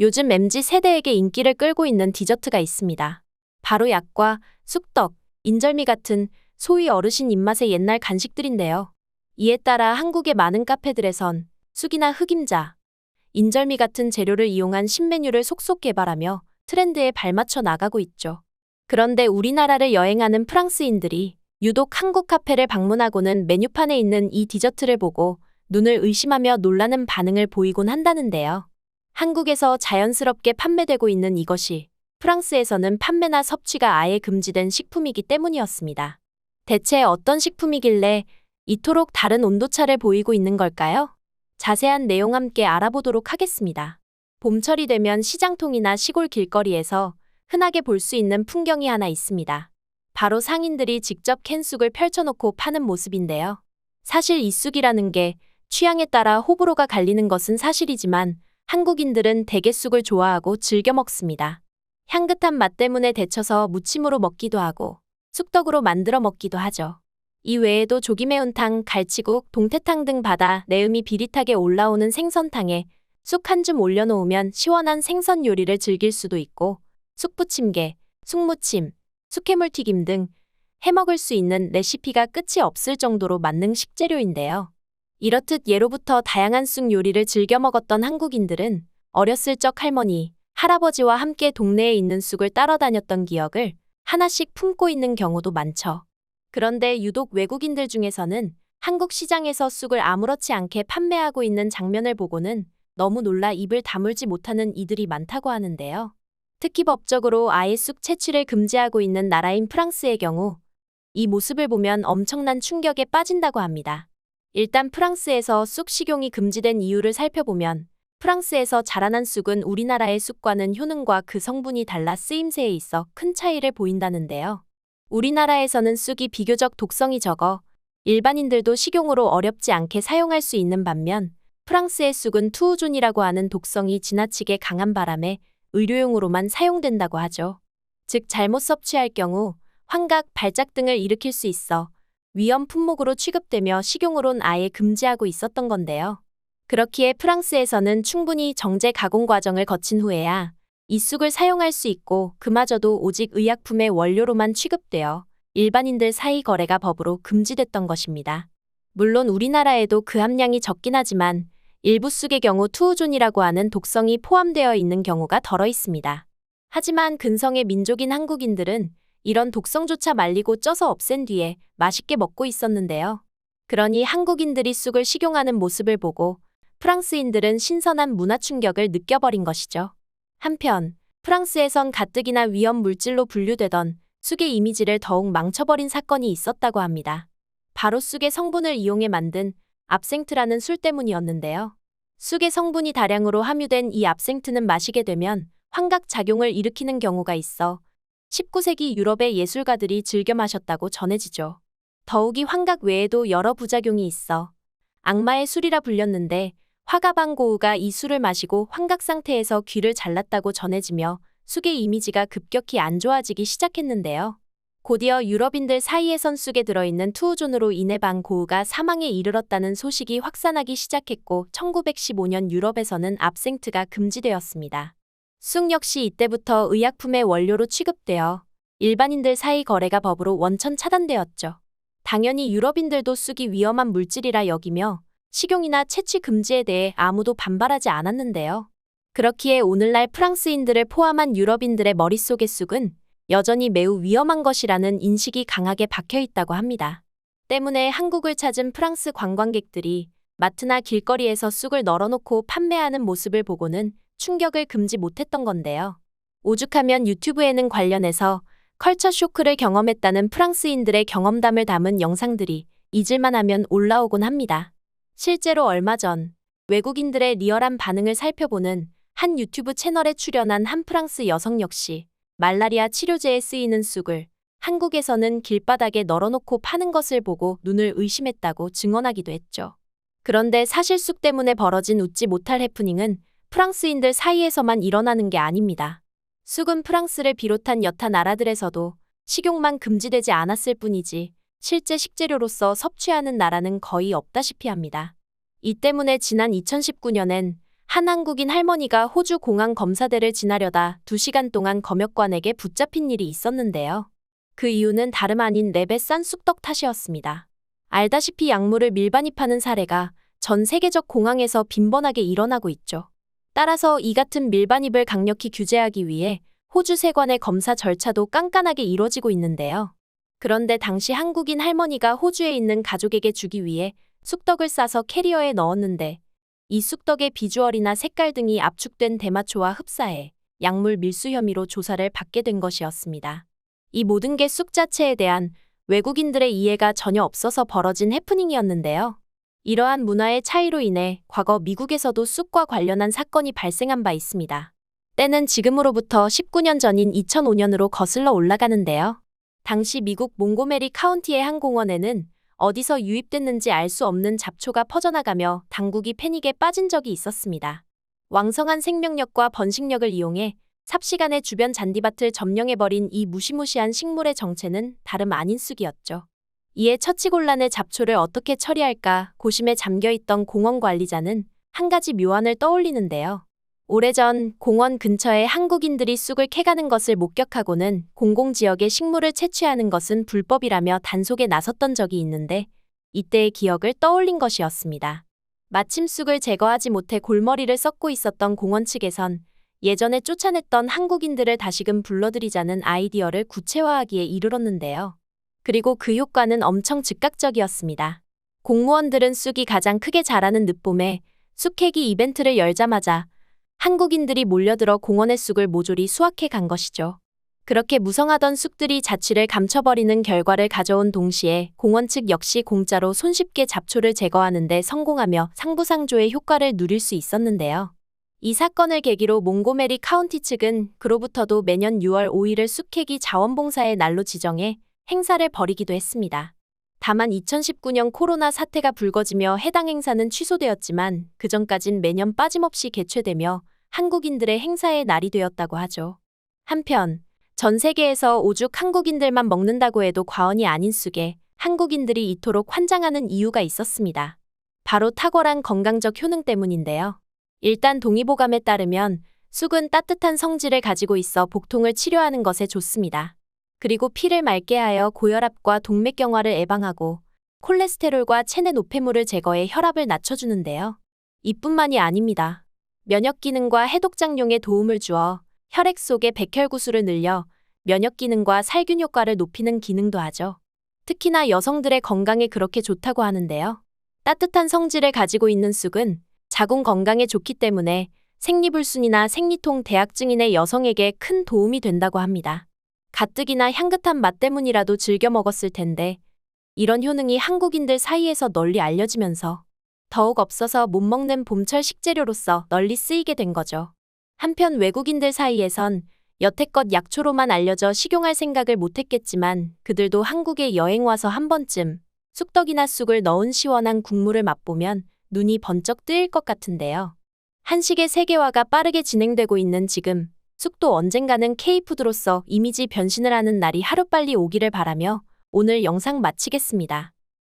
요즘 MZ 세대에게 인기를 끌고 있는 디저트가 있습니다. 바로 약과 쑥떡, 인절미 같은 소위 어르신 입맛의 옛날 간식들인데요. 이에 따라 한국의 많은 카페들에선 쑥이나 흑임자, 인절미 같은 재료를 이용한 신메뉴를 속속 개발하며 트렌드에 발맞춰 나가고 있죠. 그런데 우리나라를 여행하는 프랑스인들이 유독 한국 카페를 방문하고는 메뉴판에 있는 이 디저트를 보고 눈을 의심하며 놀라는 반응을 보이곤 한다는데요. 한국에서 자연스럽게 판매되고 있는 이것이 프랑스에서는 판매나 섭취가 아예 금지된 식품이기 때문이었습니다. 대체 어떤 식품이길래 이토록 다른 온도차를 보이고 있는 걸까요? 자세한 내용 함께 알아보도록 하겠습니다. 봄철이 되면 시장통이나 시골 길거리에서 흔하게 볼 수 있는 풍경이 하나 있습니다. 바로 상인들이 직접 캔 쑥을 펼쳐놓고 파는 모습인데요. 사실 이 쑥이라는 게 취향에 따라 호불호가 갈리는 것은 사실이지만 한국인들은 대게 쑥을 좋아하고 즐겨 먹습니다. 향긋한 맛 때문에 데쳐서 무침으로 먹기도 하고 쑥떡으로 만들어 먹기도 하죠. 이 외에도 조기매운탕, 갈치국, 동태탕 등 바다 내음이 비릿하게 올라오는 생선탕에 쑥 한 줌 올려놓으면 시원한 생선 요리를 즐길 수도 있고 쑥부침개, 쑥무침, 쑥해물튀김 등 해먹을 수 있는 레시피가 끝이 없을 정도로 만능 식재료인데요. 이렇듯 예로부터 다양한 쑥 요리를 즐겨 먹었던 한국인들은 어렸을 적 할머니, 할아버지와 함께 동네에 있는 쑥을 따러 다녔던 기억을 하나씩 품고 있는 경우도 많죠. 그런데 유독 외국인들 중에서는 한국 시장에서 쑥을 아무렇지 않게 판매하고 있는 장면을 보고는 너무 놀라 입을 다물지 못하는 이들이 많다고 하는데요. 특히 법적으로 아예 쑥 채취를 금지하고 있는 나라인 프랑스의 경우 이 모습을 보면 엄청난 충격에 빠진다고 합니다. 일단 프랑스에서 쑥 식용이 금지된 이유를 살펴보면 프랑스에서 자라난 쑥은 우리나라의 쑥과는 효능과 그 성분이 달라 쓰임새에 있어 큰 차이를 보인다는데요. 우리나라에서는 쑥이 비교적 독성이 적어 일반인들도 식용으로 어렵지 않게 사용할 수 있는 반면 프랑스의 쑥은 투우존이라고 하는 독성이 지나치게 강한 바람에 의료용으로만 사용된다고 하죠. 즉 잘못 섭취할 경우 환각, 발작 등을 일으킬 수 있어 위험 품목으로 취급되며 식용으론 아예 금지하고 있었던 건데요. 그렇기에 프랑스에서는 충분히 정제 가공 과정을 거친 후에야 이 쑥을 사용할 수 있고 그마저도 오직 의약품의 원료로만 취급되어 일반인들 사이 거래가 법으로 금지됐던 것입니다. 물론 우리나라에도 그 함량이 적긴 하지만 일부 쑥의 경우 투우존이라고 하는 독성이 포함되어 있는 경우가 덜어 있습니다. 하지만 근성의 민족인 한국인들은 이런 독성조차 말리고 쪄서 없앤 뒤에 맛있게 먹고 있었는데요. 그러니 한국인들이 쑥을 식용하는 모습을 보고 프랑스인들은 신선한 문화 충격을 느껴버린 것이죠. 한편 프랑스에선 가뜩이나 위험 물질로 분류되던 쑥의 이미지를 더욱 망쳐버린 사건이 있었다고 합니다. 바로 쑥의 성분을 이용해 만든 압생트라는 술 때문이었는데요. 쑥의 성분이 다량으로 함유된 이 압생트는 마시게 되면 환각작용을 일으키는 경우가 있어 19세기 유럽의 예술가들이 즐겨 마셨다고 전해지죠. 더욱이 환각 외에도 여러 부작용이 있어 악마의 술이라 불렸는데 화가방 고흐가 이 술을 마시고 환각 상태에서 귀를 잘랐다고 전해지며 쑥의 이미지가 급격히 안 좋아지기 시작했는데요. 곧이어 유럽인들 사이에선 쑥에 들어있는 투우존으로 인해 방 고흐가 사망에 이르렀다는 소식이 확산하기 시작했고 1915년 유럽에서는 압생트가 금지되었습니다. 쑥 역시 이때부터 의약품의 원료로 취급되어 일반인들 사이 거래가 법으로 원천 차단되었죠. 당연히 유럽인들도 쑥이 위험한 물질이라 여기며 식용이나 채취 금지에 대해 아무도 반발하지 않았는데요. 그렇기에 오늘날 프랑스인들을 포함한 유럽인들의 머릿속의 쑥은 여전히 매우 위험한 것이라는 인식이 강하게 박혀 있다고 합니다. 때문에 한국을 찾은 프랑스 관광객들이 마트나 길거리에서 쑥을 널어놓고 판매하는 모습을 보고는 충격을 금지 못했던 건데요. 오죽하면 유튜브에는 관련해서 컬처 쇼크를 경험했다는 프랑스인들의 경험담을 담은 영상들이 잊을만 하면 올라오곤 합니다. 실제로 얼마 전 외국인들의 리얼한 반응을 살펴보는 한 유튜브 채널에 출연한 한 프랑스 여성 역시 말라리아 치료제에 쓰이는 쑥을 한국에서는 길바닥에 널어놓고 파는 것을 보고 눈을 의심했다고 증언하기도 했죠. 그런데 사실 쑥 때문에 벌어진 웃지 못할 해프닝은 프랑스인들 사이에서만 일어나는 게 아닙니다. 쑥은 프랑스를 비롯한 여타 나라들에서도 식용만 금지되지 않았을 뿐이지 실제 식재료로서 섭취하는 나라는 거의 없다시피 합니다. 이 때문에 지난 2019년엔 한 한국인 할머니가 호주 공항 검사대를 지나려다 2시간 동안 검역관에게 붙잡힌 일이 있었는데요. 그 이유는 다름 아닌 랩의 싼 쑥떡 탓이었습니다. 알다시피 약물을 밀반입하는 사례가 전 세계적 공항에서 빈번하게 일어나고 있죠. 따라서 이 같은 밀반입을 강력히 규제하기 위해 호주 세관의 검사 절차도 깐깐하게 이뤄지고 있는데요. 그런데 당시 한국인 할머니가 호주에 있는 가족에게 주기 위해 쑥떡을 싸서 캐리어에 넣었는데 이 쑥떡의 비주얼이나 색깔 등이 압축된 대마초와 흡사해 약물 밀수 혐의로 조사를 받게 된 것이었습니다. 이 모든 게 쑥 자체에 대한 외국인들의 이해가 전혀 없어서 벌어진 해프닝이었는데요. 이러한 문화의 차이로 인해 과거 미국에서도 쑥과 관련한 사건이 발생한 바 있습니다. 때는 지금으로부터 19년 전인 2005년으로 거슬러 올라가는데요. 당시 미국 몽고메리 카운티의 한 공원에는 어디서 유입됐는지 알 수 없는 잡초가 퍼져나가며 당국이 패닉에 빠진 적이 있었습니다. 왕성한 생명력과 번식력을 이용해 삽시간에 주변 잔디밭을 점령해버린 이 무시무시한 식물의 정체는 다름 아닌 쑥이었죠. 이에 처치곤란의 잡초를 어떻게 처리할까 고심에 잠겨있던 공원 관리자는 한 가지 묘안을 떠올리는데요. 오래전 공원 근처에 한국인들이 쑥을 캐가는 것을 목격하고는 공공지역의 식물을 채취하는 것은 불법이라며 단속에 나섰던 적이 있는데 이때의 기억을 떠올린 것이었습니다. 마침 쑥을 제거하지 못해 골머리를 썩고 있었던 공원 측에선 예전에 쫓아냈던 한국인들을 다시금 불러들이자는 아이디어를 구체화하기에 이르렀는데요. 그리고 그 효과는 엄청 즉각적이었습니다. 공무원들은 쑥이 가장 크게 자라는 늦봄에 쑥 캐기 이벤트를 열자마자 한국인들이 몰려들어 공원의 쑥을 모조리 수확해 간 것이죠. 그렇게 무성하던 쑥들이 자취를 감춰버리는 결과를 가져온 동시에 공원 측 역시 공짜로 손쉽게 잡초를 제거하는 데 성공하며 상부상조의 효과를 누릴 수 있었는데요. 이 사건을 계기로 몽고메리 카운티 측은 그로부터도 매년 6월 5일을 쑥캐기 자원봉사의 날로 지정해 행사를 벌이기도 했습니다. 다만 2019년 코로나 사태가 불거지며 해당 행사는 취소되었지만 그전까진 매년 빠짐없이 개최되며 한국인들의 행사의 날이 되었다고 하죠. 한편 전 세계에서 오죽 한국인들만 먹는다고 해도 과언이 아닌 쑥에 한국인들이 이토록 환장하는 이유가 있었습니다. 바로 탁월한 건강적 효능 때문인데요. 일단 동의보감에 따르면 쑥은 따뜻한 성질을 가지고 있어 복통을 치료하는 것에 좋습니다. 그리고 피를 맑게 하여 고혈압과 동맥경화를 예방하고 콜레스테롤과 체내 노폐물을 제거해 혈압을 낮춰주는데요. 이뿐만이 아닙니다. 면역기능과 해독작용에 도움을 주어 혈액 속의 백혈구수를 늘려 면역기능과 살균 효과를 높이는 기능도 하죠. 특히나 여성들의 건강에 그렇게 좋다고 하는데요. 따뜻한 성질을 가지고 있는 쑥은 자궁 건강에 좋기 때문에 생리불순이나 생리통 대학 증인의 여성에게 큰 도움이 된다고 합니다. 가뜩이나 향긋한 맛 때문이라도 즐겨 먹었을 텐데 이런 효능이 한국인들 사이에서 널리 알려지면서 더욱 없어서 못 먹는 봄철 식재료로서 널리 쓰이게 된 거죠. 한편 외국인들 사이에선 여태껏 약초로만 알려져 식용할 생각을 못했겠지만 그들도 한국에 여행 와서 한 번쯤 쑥떡이나 쑥을 넣은 시원한 국물을 맛보면 눈이 번쩍 뜨일 것 같은데요. 한식의 세계화가 빠르게 진행되고 있는 지금 쑥도 언젠가는 K푸드로서 이미지 변신을 하는 날이 하루빨리 오기를 바라며 오늘 영상 마치겠습니다.